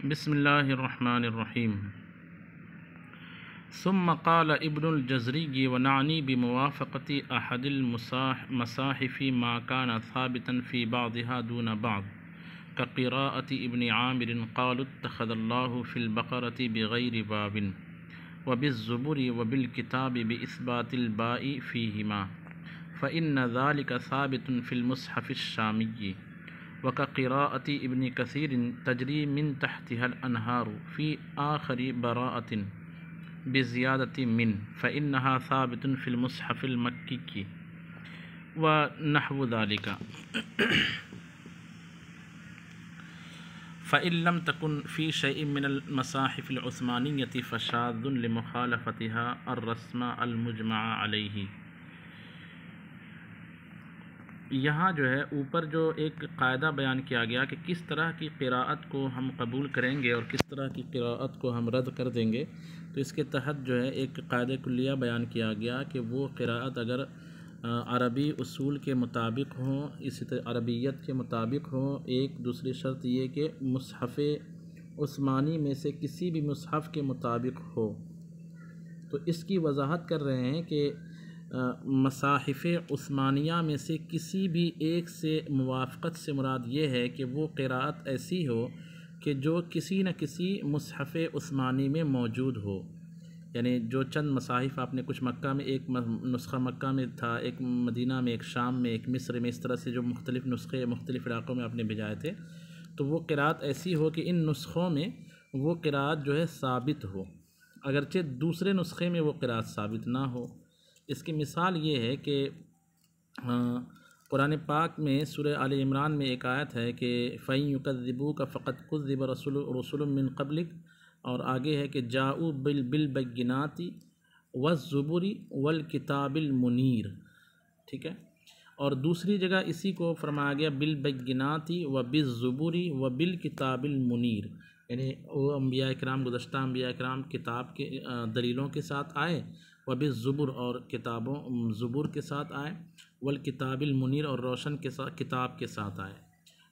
بسم اللہ الرحمن الرحیم ثم قال ابن الجزری ونعنی بموافقت احد المصاحف ما كان ثابتا في بعضها دون بعض كقراءة ابن عامر قالوا اتخذ الله في البقرة بغير باب وبالزبر وبالكتاب بإثبات الباء فيهما فإن ذلك ثابت في المصحف الشامي وكقراءة ابن كثير تجري من تحتها الأنهار في آخر براءة بزيادة من فإنها ثابت في المصحف المكي ونحو ذلك فإن لم تكن في شيء من المصاحف العثمانية فشاذ لمخالفتها الرسم المجمع عليه۔ یہاں جو ہے اوپر جو ایک قاعدہ بیان کیا گیا کہ کس طرح کی قراءت کو ہم قبول کریں گے اور کس طرح کی قراءت کو ہم رد کر دیں گے، تو اس کے تحت جو ہے ایک قاعدہ کلیہ بیان کیا گیا کہ وہ قراءت اگر عربی اصول کے مطابق ہوں، اسی طرح عربیت کے مطابق ہوں، ایک دوسری شرط یہ کہ مصحف عثمانی میں سے کسی بھی مصحف کے مطابق ہو۔ تو اس کی وضاحت کر رہے ہیں کہ مصاحف عثمانیہ میں سے کسی بھی ایک سے موافقت سے مراد یہ ہے کہ وہ قراءت ایسی ہو کہ جو کسی نہ کسی مصحف عثمانی میں موجود ہو، یعنی جو چند مصاحف آپ نے کچھ مکہ میں، ایک نسخہ مکہ میں تھا، ایک مدینہ میں، ایک شام میں، ایک مصر میں، اس طرح سے جو مختلف نسخے مختلف علاقوں میں آپ نے بھیجائے تھے، تو وہ قراءت ایسی ہو کہ ان نسخوں میں وہ قراءت جو ہے ثابت ہو، اگرچہ دوسرے نسخے میں وہ قراءت ثابت نہ ہو۔ اس کی مثال یہ ہے کہ قرآن پاک میں سورہ آل عمران میں ایک آیت ہے کہ فَإِن يُكَذِّبُوكَ فَقَدْ كُذِّبَ رُسُلٌ مِّن قَبْلِكَ، اور آگے ہے کہ جاؤ بالبینات والزبر والکتاب المنیر، ٹھیک ہے۔ اور دوسری جگہ اسی کو فرمایا گیا بالبینات وبالزبر وبالکتاب المنیر، یعنی وہ انبیاء کرام، گزشتہ انبیاء کرام کتاب کے دلیلوں کے ساتھ آئے، وبالزبر اور کتابوں زبور کے ساتھ آئے، والکتاب المنیر اور روشن کے ساتھ کتاب کے ساتھ آئے۔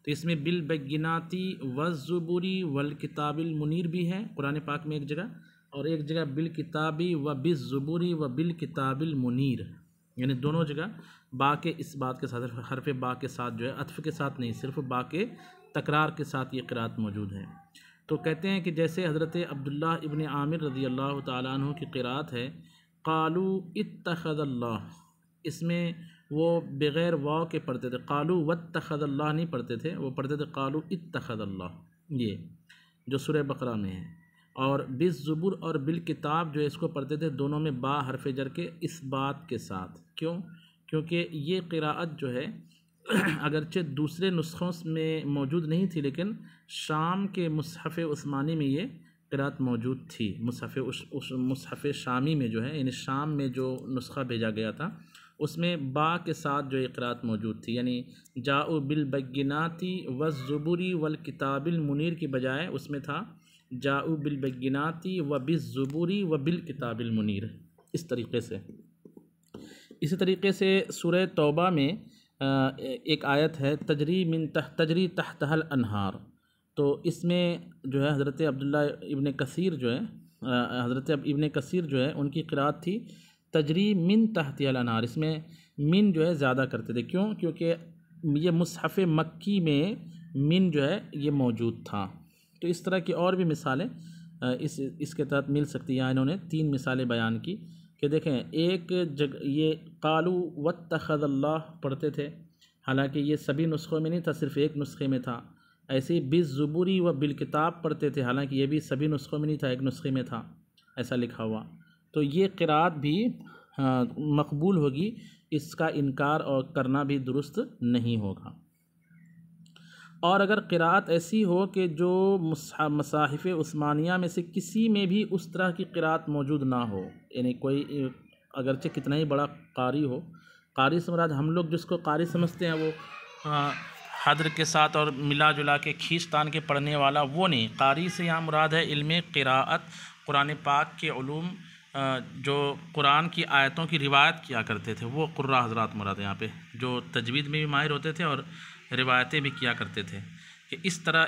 تو اس میں بالبینات والزبر والکتاب المنیر بھی ہے قرآن پاک میں ایک جگہ، اور ایک جگہ بالکتاب وبالزبر وبالکتاب المنیر، یعنی دونوں جگہ با کے اس بات کے ساتھ، حرف با کے ساتھ جو ہے، عطف کے ساتھ نہیں، صرف با کے تکرار کے ساتھ یہ قراءت موجود ہے۔ تو کہتے ہیں کہ جیسے حضرت عبداللہ ابن عامر رضی اللہ تعالیٰ عنہ کی قراءت ہے قالوا اتخذ اللہ، اس میں وہ بغیر واو کے پڑھتے تھے، قالوا واتخذ اللہ نہیں پڑھتے تھے، وہ پڑھتے تھے قالوا اتخذ اللہ، یہ جو سورہ بقرہ میں ہے۔ اور بالزبر اور بالکتاب جو ہے اس کو پڑھتے تھے دونوں میں با حرف جر کے اس بات کے ساتھ، کیوں؟ کیونکہ یہ قراءت جو ہے اگرچہ دوسرے نسخوں میں موجود نہیں تھی، لیکن شام کے مصحف عثمانی میں یہ قراءت موجود تھی، مصحف شامی میں جو ہے، یعنی شام میں جو نسخہ بھیجا گیا تھا اس میں با کے ساتھ جو یہ قراءت موجود تھی، یعنی جاؤ بالبینات والزبر والکتاب المنیر کی بجائے اس میں تھا جاؤ بالبینات وبالزبر وبالکتاب المنیر، اس طریقے سے۔ اسی طریقے سے سورہ توبہ میں ایک آیت ہے تجری تحتها الانہار، تو اس میں جو ہے حضرت عبداللہ ابن کثیر جو ہے، حضرت ابن کثیر جو ہے ان کی قراءت تھی تجری من تحتها الانہار، اس میں من جو ہے زیادہ کرتے تھے، کیوں؟ کیونکہ یہ مصحف مکی میں من جو ہے یہ موجود تھا۔ تو اس طرح کی اور بھی مثالیں اس کے تحت مل سکتی ہیں۔ انہوں نے 3 مثالیں بیان کی کہ دیکھیں، ایک جگہ یہ قالوا واتخذ اللہ پڑھتے تھے، حالانکہ یہ سبھی نسخوں میں نہیں تھا، صرف ایک نسخے میں تھا۔ ایسے ہی بالزبر و بالکتاب پڑھتے تھے، حالانکہ یہ بھی سبھی نسخوں میں نہیں تھا، ایک نسخے میں تھا ایسا لکھا ہوا۔ تو یہ قراءت بھی مقبول ہوگی، اس کا انکار اور کرنا بھی درست نہیں ہوگا۔ اور اگر قراءت ایسی ہو کہ جو مصاحف عثمانیہ میں سے کسی میں بھی اس طرح کی قراءت موجود نہ ہو، یعنی کوئی اگرچہ کتنا ہی بڑا قاری ہو، قاری سے مراد ہم لوگ جس کو قاری سمجھتے ہیں وہ حدر کے ساتھ اور ملا جلا کے کھینچ تان کے پڑھنے والا وہ نہیں، قاری سے یہاں مراد ہے علم قراءت، قرآن پاک کے علوم، جو قرآن کی آیتوں کی روایت کیا کرتے تھے وہ قراء حضرات مراد ہیں یہاں پہ، جو تجوید میں بھی ماہر ہوتے تھے اور روایتیں بھی کیا کرتے تھے۔ کہ اس طرح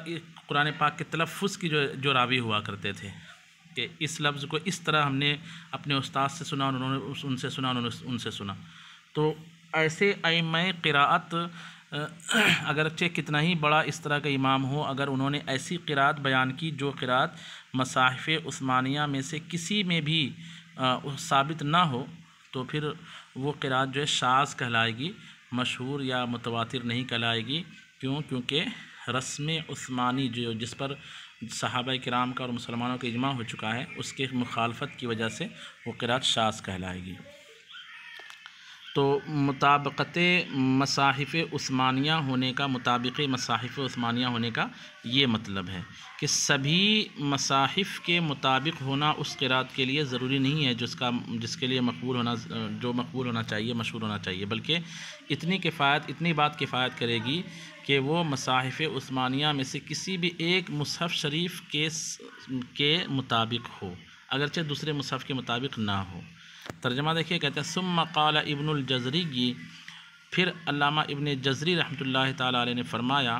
قرآن پاک کے تلفظ کی جو راوی ہوا کرتے تھے کہ اس لفظ کو اس طرح ہم نے اپنے استاد سے سنا، انہوں نے ان سے سنا، انہوں نے ان سے سنا. تو ایسے ائمہ قراءت اگرچہ کتنا ہی بڑا اس طرح کا امام ہو، اگر انہوں نے ایسی قراءت بیان کی جو قراءت مصاحف عثمانیہ میں سے کسی میں بھی ثابت نہ ہو، تو پھر وہ قراءت جو ہے شاذ کہلائے گی، مشہور یا متواتر نہیں کہلائے گی. کیونکہ رسم عثمانی جس پر صحابہ کرام کا اور مسلمانوں کا اجماع ہو چکا ہے، اس کے مخالفت کی وجہ سے وہ قراءت شاذ کہلائے گی. تو مطابقت مصاحف عثمانیہ ہونے کا، مطابق مصاحف عثمانیہ ہونے کا یہ مطلب ہے کہ سبھی مصاحف کے مطابق ہونا اس قراءت کے لیے ضروری نہیں ہے جس کے لیے مقبول ہونا چاہیے، مشہور ہونا چاہیے، بلکہ اتنی بات کفایت کرے گی کہ وہ مصاحف عثمانیہ میں سے کسی بھی ایک مصحف شریف کے مطابق ہو، اگرچہ دوسرے مصحف کے مطابق نہ ہو. ترجمہ دیکھیے، کہتے ہیں ثم قال ابن الجزری، پھر علامہ ابن جزری رحمۃ اللہ تعالیٰ علیہ نے فرمایا،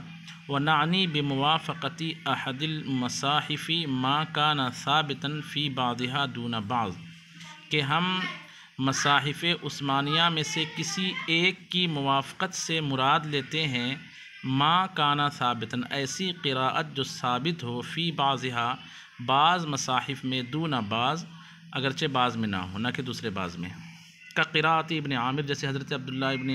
وَنَعْنِي بِمُوَافَقَةِ أَحَدِ الْمَصَاحِفِ مَا كَانَ ثَابِتًا فِي بَعْضِهَا دُونَ بَعْضٍ، کہ ہم مصاحف عثمانیہ میں سے کسی ایک کی موافقت سے مراد لیتے ہیں ما کانا ثابتاً، ایسی قراءت جو ثابت ہو، فی بعضها، بعض مصاحف میں، دون بعض، اگرچہ بعض میں نہ ہو، نہ کہ دوسرے بعض میں. کا قراءت ابن عامر، جیسے حضرت عبداللہ ابن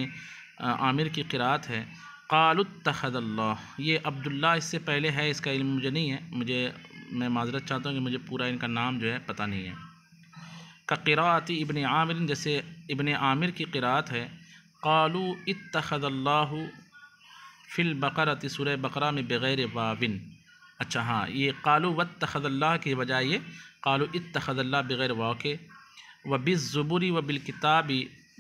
عامر کی قراءت ہے، قالوا اتخذ اللہ. یہ عبداللہ اس سے پہلے ہے، اس کا علم مجھے نہیں ہے، میں معذرت چاہتا ہوں کہ مجھے پورا ان کا نام جو ہے پتہ نہیں ہے. کا قراءت ابن عامر، جیسے ابن عامر کی قراءت ہے، قالوا اتخذ اللہ فی البقرۃ، سورہ بقرہ میں بغیر واو. اچھا ہاں، یہ قالوا واتخذ اللہ کی بجائے یہ قالوا اتخذ اللہ بغیر واو کے. وبالزبر وبالکتاب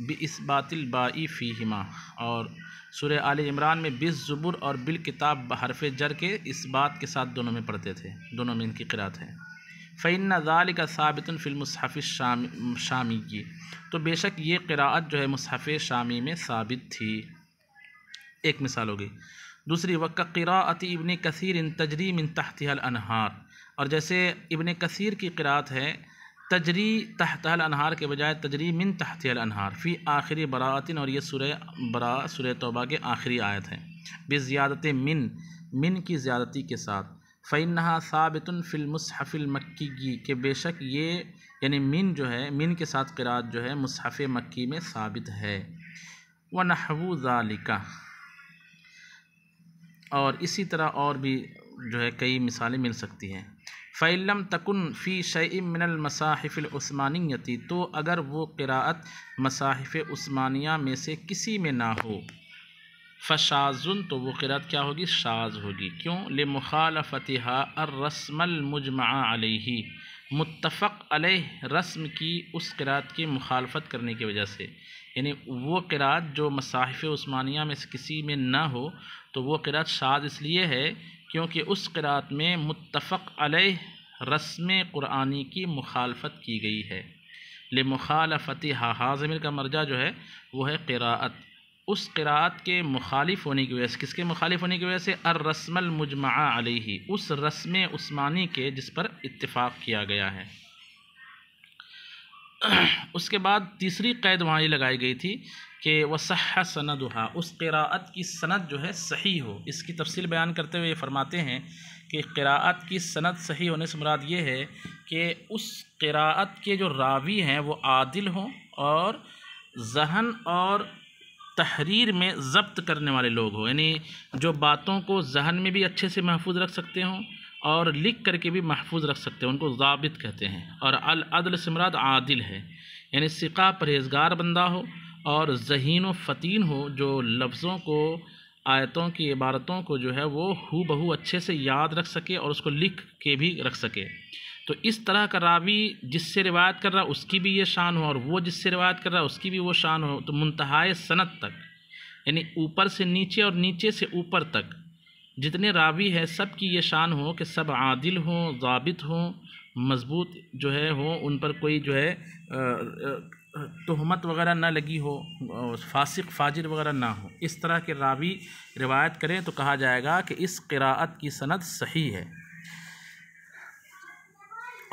باثبات الباء فیہما، اور سورہ آل عمران میں بالزبر اور بالکتاب بحرف جر کے اس بات کے ساتھ دونوں میں پڑھتے تھے، دونوں میں ان کی قراءت ہے. فإن ذلك ثابت فی المصحف الشامی، تو بے شک یہ قراءت جو ہے مصحف شامی میں ثابت تھی. ایک مثال ہو گئی. دوسری، وَكَقِرَاءَةِ ابن کثیر تجری من تحتها الانہار، اور جیسے ابن کثیر کی قراءت ہے تجری تحتها الانہار کے بجائے تجری من تحتها الانہار، فی آخری براءۃ، اور یہ سورہ براء، سورہ توبہ کے آخری آیت ہے، بزیادت من کی زیادتی کے ساتھ. فإنها ثابت فی المصحف المکی، کہ بے شک یہ یعنی من جو ہے، من کے ساتھ قراءت جو ہے مصحف مکی میں ثابت ہے. وَنَحْوُ ذَلِكَ، اور اسی طرح اور بھی جو ہے کئی مثالیں مل سکتی ہیں. فَإِن لَمْ تَكُنْ فِي شَيْءٍ مِّنَ الْمَصَاحِفِ الْعُثْمَانِيَّةِ، تو اگر وہ قراءت مصاحف عثمانیہ میں سے کسی میں نہ ہو، فَشَاذٌ، تو وہ قراءت کیا ہوگی؟ شاذ ہوگی. کیوں؟ لِمُخَالَفَتِهَا الرَّسْمَ الْمُجْمَعَ عَلَيْهِ، متفق علیہ رسم کی اس قراءت کی مخالفت کرنے کی وجہ سے. یعنی وہ قراءت جو مصاحف عثمانیہ میں سے کسی میں نہ ہو تو وہ قراءت شاذ اس لیے ہے کیونکہ اس قراءت میں متفق علیہ رسم قرآنی کی مخالفت کی گئی ہے. لمخالفتها، ضمیر کا مرجع جو ہے وہ ہے قراءت، اس قراءت کے مخالف ہونے کی وجہ سے. کس کے مخالف ہونے کی وجہ سے؟ الرسم المجمع علیہ، اس رسم عثمانی کے جس پر اتفاق کیا گیا ہے. اس کے بعد تیسری قید وہاں یہ لگائی گئی تھی کہ وصح سندھا، اس قراءت کی سند جو ہے صحیح ہو. اس کی تفصیل بیان کرتے ہوئے یہ فرماتے ہیں کہ قراءت کی سند صحیح ہونے سے مراد یہ ہے کہ اس قراءت کے جو راوی ہیں وہ عادل ہوں اور ذہن اور تحریر میں ضبط کرنے والے لوگ ہوں، یعنی جو باتوں کو ذہن میں بھی اچھے سے محفوظ رکھ سکتے ہوں اور لکھ کر کے بھی محفوظ رکھ سکتے ہیں، ان کو ضابط کہتے ہیں. اور العدل سے مراد عادل ہے، یعنی ثقہ پرہیزگار بندہ ہو اور ذہین و فطین ہو، جو لفظوں کو، آیتوں کی عبارتوں کو جو ہے وہ ہو بہو اچھے سے یاد رکھ سکے اور اس کو لکھ کے بھی رکھ سکے. تو اس طرح کا راوی جس سے روایت کر رہا اس کی بھی یہ شان ہو اور وہ جس سے روایت کر رہا اس کی بھی وہ شان ہو. تو منتہائے سند تک، یعنی اوپر سے نیچے اور نیچے سے اوپر تک جتنے راوی ہیں سب کی یہ شان ہو کہ سب عادل ہوں، ضابط ہوں، مضبوط جو ہے ہوں، ان پر کوئی جو ہے تہمت وغیرہ نہ لگی ہو، فاسق فاجر وغیرہ نہ ہو، اس طرح کے راوی روایت کریں تو کہا جائے گا کہ اس قراءت کی سند صحیح ہے۔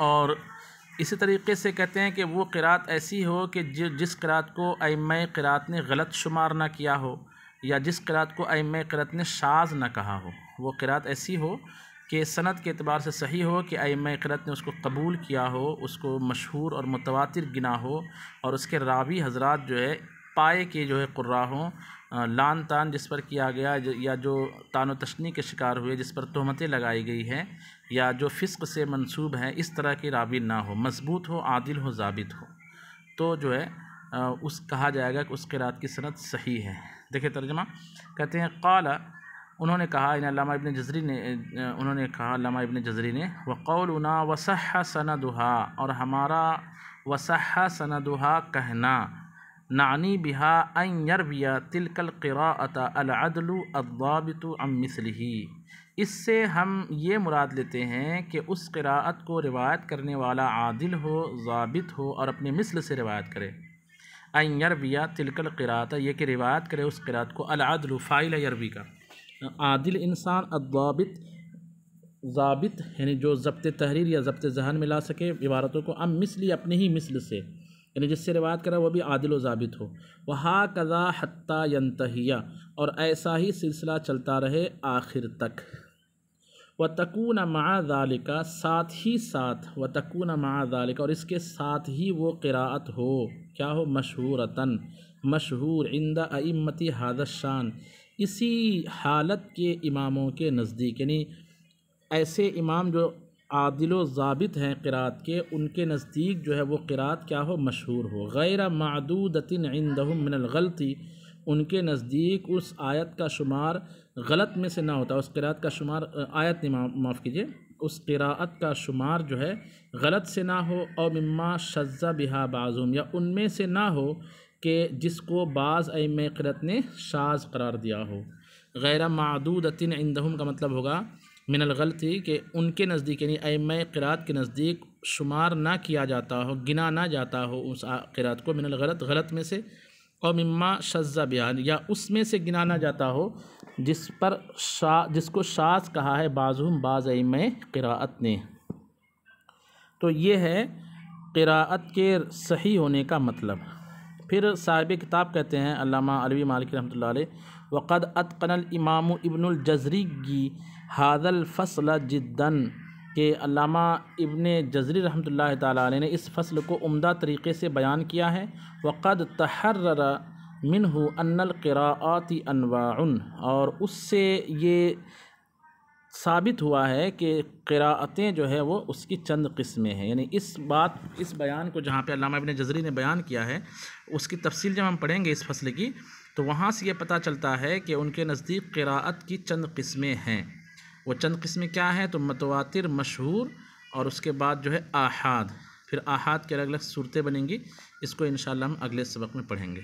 اور اسی طریقے سے کہتے ہیں کہ وہ قراءت ایسی ہو کہ جس قراءت کو ائمہ قراءت نے غلط شمار نہ کیا ہو، یا جس قراءت کو ائمہ قراءت نے شاذ نہ کہا ہو، وہ قراءت ایسی ہو کہ سند کے اعتبار سے صحیح ہو، کہ ائمہ قراءت نے اس کو قبول کیا ہو، اس کو مشہور اور متواتر گنا ہو، اور اس کے راوی حضرات جو ہے پائے کے جو ہے قراء ہوں، لان تان جس پر کیا گیا یا جو تان و تشنیع کے شکار ہوئے، جس پر تہمتیں لگائی گئی ہیں، یا جو فسق سے منسوب ہیں، اس طرح کے راوی نہ ہو، مضبوط ہو، عادل ہو، ضابط ہو، تو جو ہے اس کہا جائے گا کہ اس قراءت کی سند صحیح ہے۔ دیکھیں ترجمہ، کہتے ہیں قال، انہوں نے کہا، علامہ ابن جزری نے انہوں نے کہا، علامہ ابن جزری نے، وقولنا وصح سندها، اور ہمارا وصح سندها کہنا، نعنی بها ان یروی تلک القراءۃ العدل الضابط عن مثلہ، اس سے ہم یہ مراد لیتے ہیں کہ اس قراءت کو روایت کرنے والا عادل ہو، ضابط ہو، اور اپنے مثل سے روایت کرے۔ ان یروی تلک القراءۃ، یہ کہ روایت کرے اس قراءت کو، العدل فاعل یروی کا، عادل انسان، الضابط ضابط یعنی جو ضبط تحریر یا ضبط ذہن میں لا سکے عبارتوں کو، ام مثلی اپنے ہی مثل سے، یعنی جس سے روایت کرا وہ بھی عادل و ضابط ہو، وہکذا حتی ینتہی، اور ایسا ہی سلسلہ چلتا رہے آخر تک، وتکون مع ذالک، ساتھ ہی ساتھ، وتکون مع ذالک، اور اس کے ساتھ ہی وہ قراءت ہو، کیا ہو، مشہورتاً، مشہور، عند ائمۃ ھذا الشان، اسی حالت کے اماموں کے نزدیک، یعنی ایسے امام جو عادل و ضابط ہیں قراءت کے، ان کے نزدیک جو ہے وہ قراءت کیا ہو، مشہور ہو، غیر معدودۃ عندہم من الغلط، ان کے نزدیک اس آیت کا شمار غلط میں سے نہ ہوتا، اس قراءت کا شمار، آیت نہیں، معاف کیجیے، اس قراءت کا شمار جو ہے غلط سے نہ ہو، اور مما شذ بہا بعضهم، یا ان میں سے نہ ہو کہ جس کو بعض ائمہ قراءت نے شاذ قرار دیا ہو۔ غیر معدودۃ عندہم کا مطلب ہوگا من الغلط، کہ ان کے نزدیک یعنی ائمہ قراءت کے نزدیک شمار نہ کیا جاتا ہو، گنا نہ جاتا ہو اس قراءت کو، من الغلط، غلط میں سے، اور مما شذ بہا، یا اس میں سے گنا نہ جاتا ہو جس کو شاذ کہا ہے بعضهم، بعض ائمہ قراءت نے۔ تو یہ ہے قراءت کے صحیح ہونے کا مطلب۔ پھر صاحب کتاب کہتے ہیں علامہ علوی مالکی رحمۃ اللہ علیہ، وقد اتقن الامام ابن الجزری ھذا الفصل جدا، کہ علامہ ابن جزری رحمۃ اللہ تعالیٰ علیہ نے اس فصل کو عمدہ طریقے سے بیان کیا ہے۔ وقد تحرر منہ ان القراءات انواع، اور اس سے یہ ثابت ہوا ہے کہ قراءتیں جو ہے وہ اس کی چند قسمیں ہیں، یعنی اس بیان کو جہاں پہ علامہ ابن جزری نے بیان کیا ہے، اس کی تفصیل جب ہم پڑھیں گے اس فصل کی، تو وہاں سے یہ پتہ چلتا ہے کہ ان کے نزدیک قراءت کی چند قسمیں ہیں۔ وہ چند قسمیں کیا ہیں؟ تو متواتر، مشہور، اور اس کے بعد جو ہے آحاد، پھر آحاد کے الگ الگ صورتیں بنیں گی، اس کو انشاءاللہ ہم اگلے سبق میں پڑھیں گے۔